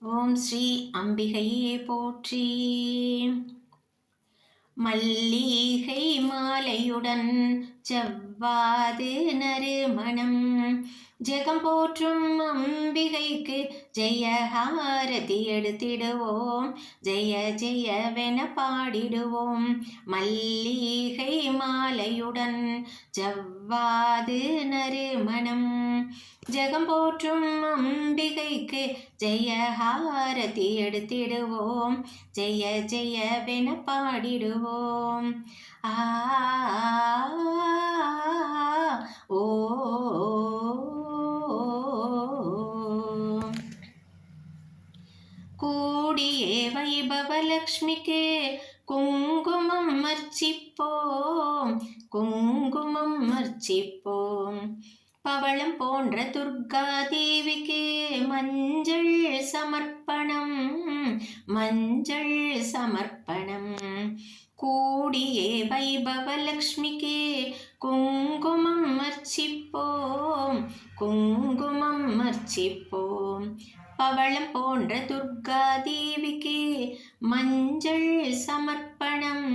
ஓம் ஸ்ரீ அம்பிகையே போற்றி. மல்லிகை மாலையுடன் செவ்வாது நறுமணம் ஜெகம் போற்றும் அம்பிகைக்கு ஜெயஹாரதி எடுத்திடுவோம், ஜெய ஜெயவென பாடிடுவோம். மல்லிகை மாலையுடன் செவ்வாது நறுமணம் ஜெகம் போற்றும் அம்பிகைக்கு ஜெயஹாரதி எடுத்திடுவோம், ஜெய ஜெயவென பாடிடுவோம். ஆ ஓ கூடியே வைபவலக்ஷ்மிக்கு குங்குமம் அர்ச்சிப்போம், குங்குமம் அர்ச்சிப்போம். பவளம் போன்ற துர்கா தேவிக்கு மஞ்சள் சமர்ப்பணம், மஞ்சள் சமர்ப்பணம். கூடியே வைபவலக்ஷ்மிக்கு குங்குமம் அர்ச்சிப்போம், குங்குமம் அர்ச்சிப்போம். பவளம் போன்ற துர்கா தேவிக்கு மஞ்சள் சமர்ப்பணம்,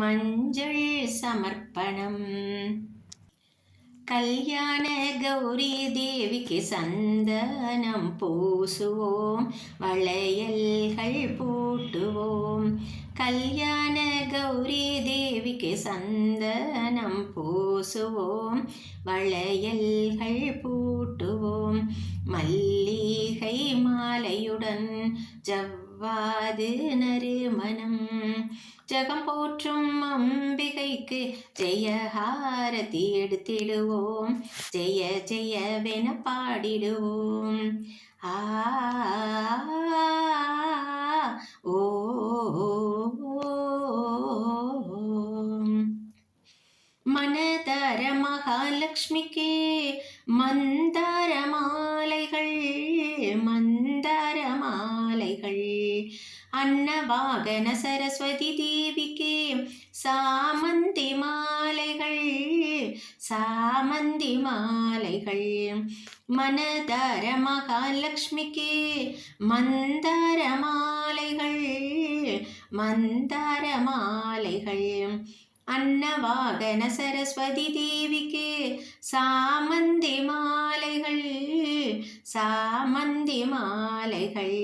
மஞ்சள் சமர்ப்பணம். கல்யாண கௌரி தேவிக்கு சந்தனம் பூசுவோம், வளையல்கள் பூட்டுவோம். கல்யாண கௌரி தேவிக்கு சந்தனம் பூசுவோம், வளையல்கள் பூட்டுவோம். மல்லிகை மாலையுடன் ஜவ்வாது நறுமணம் ஜெகம் போற்றும் அம்பிகைக்கு ஜெயஹாரதி எடுத்திடுவோம், ஜெய ஜெயவென பாடிடுவோம். ஆ ஓ மனதர மகாலட்சுமிக்கு மந்தார மாலைகள், மந்தார மாலைகள். அன்னவாகன சரஸ்வதி தேவிக்கு சாமந்தி மாலைகள், சாமந்தி மாலைகள். மனதர மகாலட்சுமிக்கு மந்தார மாலைகள், மந்தார மாலைகள். அன்னவாகன சரஸ்வதி தேவிக்கு சாமந்தி மாலைகள், சாமந்தி மாலைகள்.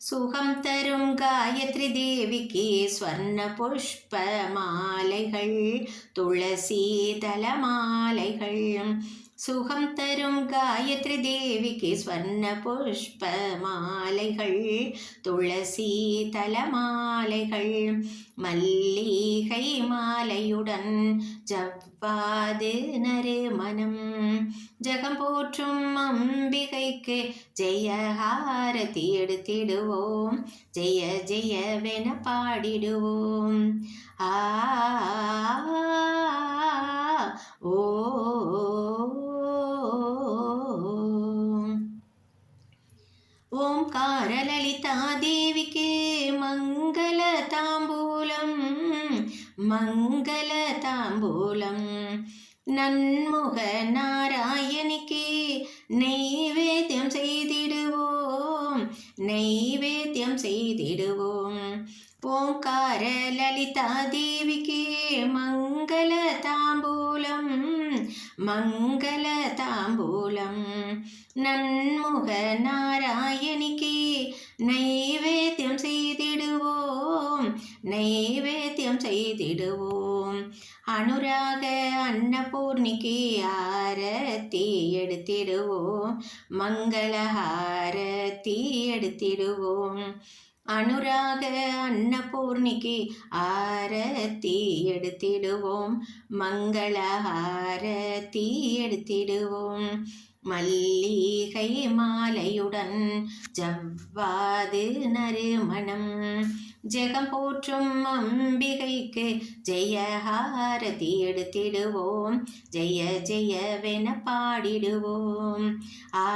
சுகம் தரும் காயத்ரி தேவிக்கு ஸ்வர்ண புஷ்ப மாலைகள், துளசி தல மாலைகள். சுகம் தரும் காயத்ரி தேவிக்கு ஸ்வர்ண புஷ்ப மாலைகள், துளசி தல மாலைகள். மல்லிகை மாலையுடன் ஜவ்வாது நறுமணம் ஜெகம் போற்றும் அம்பிகைக்கு ஜெயஹாரதி எடுத்திடுவோம், ஜெய ஜெயவென பாடிடுவோம். ஆ ஓ ஓம்கார லலிதா தேவிக்கு மங்கள தாம்பூலம், மங்கள தாம்பூலம். நன்முக நாராயணிக்கு நெய்வேத்தியம் செய்திடுவோம், நெய்வேத்தியம் செய்திடுவோம். ஓம்கார லலிதா தேவிக்கு மங்கள தாம்பூலம், மங்கள தாம்பூலம். நன்முக நாராயணிக்கு நைவேத்தியம் செய்திடுவோம், நைவேத்தியம் செய்திடுவோம். அனுராக அன்னபூர்ணிக்கு ஆரத்தி எடுத்திடுவோம், மங்களஹாரத்தி எடுத்திடுவோம். அனுராக அன்னபூர்ணிக்கு ஆரத்தி எடுத்திடுவோம், மங்களஹாரத்தி எடுத்திடுவோம். மல்லிகை மாலையுடன் ஜவ்வாது நறுமணம் ஜெகம் போற்றும் அம்பிகைக்கு ஜெயஹாரதி எடுத்திடுவோம், ஜெய ஜெயவென பாடிடுவோம். ஆ